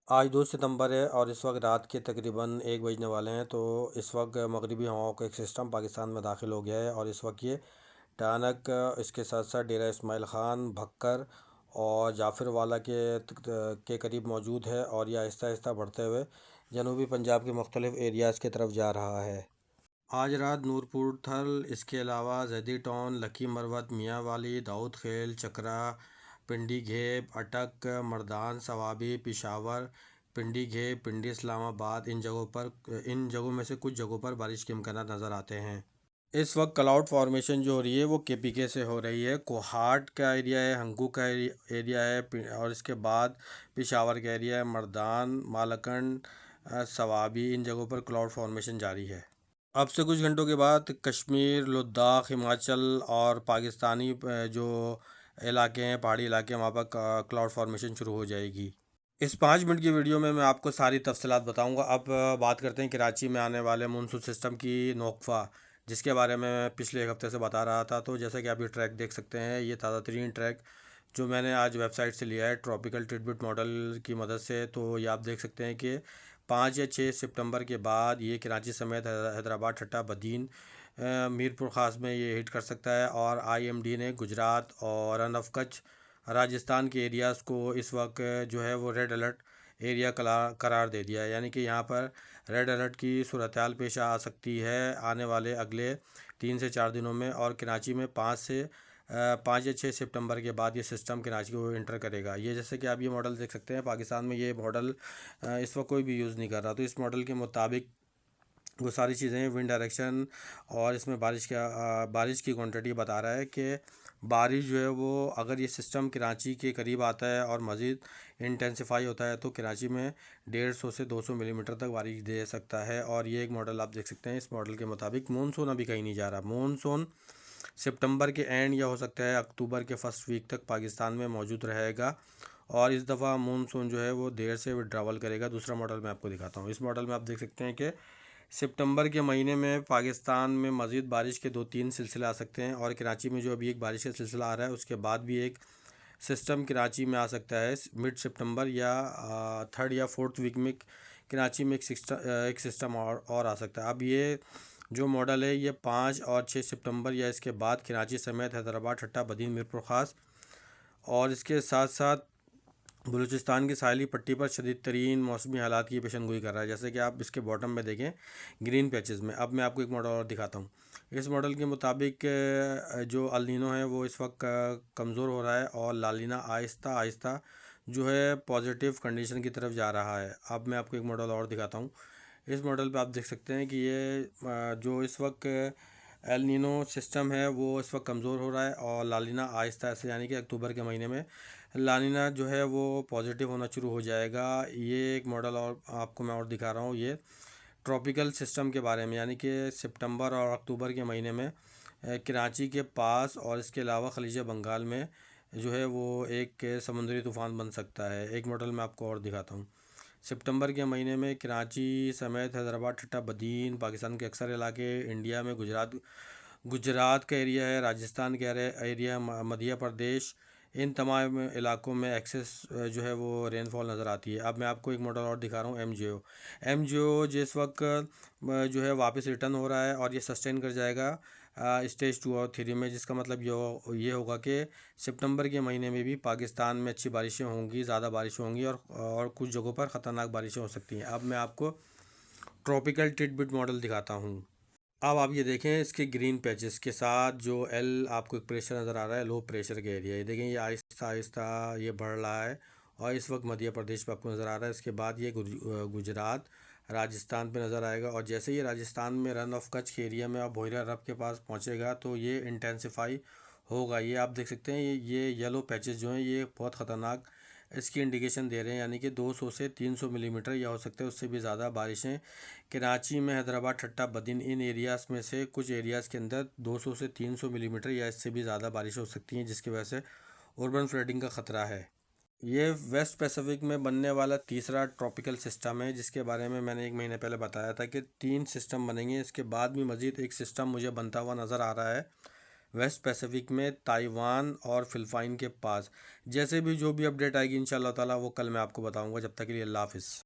आज 2 सितंबर है और इस वक्त रात के तकरीबन 1 बजने वाले हैं। तो इस वक्त मगरिबी हवाओं का एक सिस्टम पाकिस्तान में दाखिल हो गया है और इस वक्त ये टानक, इसके साथ साथ डेरा इस्माइल ख़ान, भक्कर और जाफर वाला के करीब मौजूद है और यह आहिस्ता आहिस्ता बढ़ते हुए जनूबी पंजाब के मुख्तलिफ़ एरियाज़ की तरफ जा रहा है। आज रात नूरपुर थल, इसके अलावा जैदी टाउन, लकी मरवत, मियाँ वाली, दाऊद खेल, चकरा, पिंडी घेप, अटक, मर्दान, सवाबी, पिशावर, पिंडी घेप, पिंडी इस्लामाबाद, इन जगहों में से कुछ जगहों पर बारिश के इम्कानात नज़र आते हैं। इस वक्त क्लाउड फॉर्मेशन जो हो रही है वो केपीके से हो रही है। कोहाट का एरिया है, हंगू का एरिया है, और इसके बाद पिशावर का एरिया है, मर्दान, मालकंड, सवाबी, इन जगहों पर क्लाउड फॉर्मेशन जारी है। अब से कुछ घंटों के बाद कश्मीर, लद्दाख, हिमाचल और पाकिस्तानी जो इलाके हैं, पहाड़ी इलाके हैं, वहाँ पर क्लाउड फॉर्मेशन शुरू हो जाएगी। इस 5 मिनट की वीडियो में मैं आपको सारी तफसीलात बताऊंगा। अब बात करते हैं कराची में आने वाले मानसून सिस्टम की नोकफा, जिसके बारे में मैं पिछले एक हफ्ते से बता रहा था। तो जैसे कि आप ये ट्रैक देख सकते हैं, ये ताज़ा तरीन ट्रैक जो मैंने आज वेबसाइट से लिया है ट्रॉपिकल ट्रिब्यूट मॉडल की मदद से। तो ये आप देख सकते हैं कि 5 या 6 सितंबर के बाद ये कराची समेत हैदराबाद, ठट्टा, बदीन, मीरपुर ख़ास में ये हिट कर सकता है। और आईएमडी ने गुजरात और रन ऑफ कच्छ, राजस्थान के एरियाज़ को इस वक्त जो है वो रेड अलर्ट एरिया करार दे दिया है। यानी कि यहाँ पर रेड अलर्ट की सूरत हाल पेश आ सकती है आने वाले अगले 3 से 4 दिनों में। और कराची में 5 या 6 सितंबर के बाद ये सिस्टम कराची को इंटर करेगा। ये जैसे कि आप ये मॉडल देख सकते हैं, पाकिस्तान में ये मॉडल इस वक्त कोई भी यूज़ नहीं कर रहा। तो इस मॉडल के मुताबिक वो सारी चीज़ें, विंड डायरेक्शन और इसमें बारिश की क्वांटिटी बता रहा है कि बारिश जो है वो, अगर ये सिस्टम कराची के करीब आता है और मज़ीद इंटेंसिफाई होता है तो कराची में 150 से 200 मिलीमीटर तक बारिश दे सकता है। और ये एक मॉडल आप देख सकते हैं। इस मॉडल के मुताबिक मानसून अभी कहीं नहीं जा रहा। मानसून सितंबर के एंड या हो सकता है अक्टूबर के फर्स्ट वीक तक पाकिस्तान में मौजूद रहेगा। और इस दफ़ा मानसून जो है वो देर से विड्रावल करेगा। दूसरा मॉडल मैं आपको दिखाता हूँ। इस मॉडल में आप देख सकते हैं कि सितंबर के महीने में पाकिस्तान में मज़ीद बारिश के 2-3 सिलसिले आ सकते हैं। और कराची में जो अभी एक बारिश का सिलसिला आ रहा है, उसके बाद भी एक सिस्टम कराची में आ सकता है मिड सितंबर या थर्ड या फोर्थ वीक में। कराची में एक सिस्टम और आ सकता है। अब ये जो मॉडल है ये 5 और 6 सितंबर या इसके बाद कराची समेत हैदराबाद, ठट्टा, बदीन, मीरपुर ख़ास और इसके साथ साथ बलूचिस्तान की साहली पट्टी पर शदीद तरीन मौसमी हालात की पेशनगोई कर रहा है। जैसे कि आप इसके बॉटम में देखें ग्रीन पैचेस में। अब मैं आपको एक मॉडल और दिखाता हूँ। इस मॉडल के मुताबिक जो अल नीनो है वो इस वक्त कमज़ोर हो रहा है और लालिना आहिस्ता आहिस्ता जो है पॉजिटिव कंडीशन की तरफ जा रहा है। अब मैं आपको एक मॉडल और दिखाता हूँ। इस मॉडल पे आप देख सकते हैं कि ये जो इस वक्त एल नीनो सिस्टम है वो इस वक्त कमज़ोर हो रहा है और लालिना आहिस्ता आहिस्ता, यानी कि अक्टूबर के महीने में लानिना जो है वो पॉजिटिव होना शुरू हो जाएगा। ये एक मॉडल और आपको मैं और दिखा रहा हूँ। ये ट्रॉपिकल सिस्टम के बारे में, यानी कि सितंबर और अक्टूबर के महीने में कराची के पास और इसके अलावा खलीज बंगाल में जो है वो एक समुद्री तूफ़ान बन सकता है। एक मॉडल मैं आपको और दिखाता हूँ। सितंबर के महीने में कराची समेत हैदराबाद, ठट्टा, बदीन, पाकिस्तान के अक्सर इलाके, इंडिया में गुजरात का एरिया है, राजस्थान का एरिया, मध्य प्रदेश, इन तमाम इलाकों में एक्सेस जो है वो रेनफॉल नज़र आती है। अब मैं आपको एक मॉडल और दिखा रहा हूँ, एम जे ओ जिस वक्त जो है वापस रिटर्न हो रहा है और ये सस्टेन कर जाएगा स्टेज 2 और 3 में। जिसका मतलब ये होगा कि सितंबर के महीने में भी पाकिस्तान में अच्छी बारिशें होंगी, ज़्यादा बारिश होंगी और कुछ जगहों पर ख़तरनाक बारिशें हो सकती हैं। अब मैं आपको ट्रॉपिकल टिडबिट मॉडल दिखाता हूँ। अब आप ये देखें इसके ग्रीन पैचेस के साथ जो एल आपको एक प्रेशर नज़र आ रहा है, लो प्रेशर का एरिया। ये देखें, ये आहिस्ता आहिस्ता ये बढ़ रहा है और इस वक्त मध्य प्रदेश पे आपको नज़र आ रहा है। इसके बाद ये गुजरात, राजस्थान पे नज़र आएगा और जैसे ये राजस्थान में रन ऑफ कच्छ के एरिया में और भोईरा रब के पास पहुंचेगा तो ये इंटेंसिफाई होगा। ये आप देख सकते हैं, ये येलो पैचेस जो हैं ये बहुत ख़तरनाक इसकी इंडिकेशन दे रहे हैं। यानी कि 200 से 300 मिलीमीटर या हो सकता है उससे भी ज़्यादा बारिशें कराची में, हैदराबाद, ठट्टा, बदीन, इन एरियाज़ में से कुछ एरियाज़ के अंदर 200 से 300 मिलीमीटर या इससे भी ज़्यादा बारिश हो सकती हैं, जिसकी वजह से अर्बन फ्लडिंग का ख़तरा है। ये वेस्ट पैसिफिक में बनने वाला तीसरा ट्रॉपिकल सिस्टम है, जिसके बारे में मैंने एक महीने पहले बताया था कि 3 सिस्टम बनेंगे। इसके बाद भी मज़ीद एक सिस्टम मुझे बनता हुआ नज़र आ रहा है वेस्ट पैसिफिक में ताइवान और फिलिपाइन के पास। जैसे भी जो भी अपडेट आएगी इंशाल्लाह ताला वो कल मैं आपको बताऊंगा। जब तक के लिए अल्लाह हाफिज़।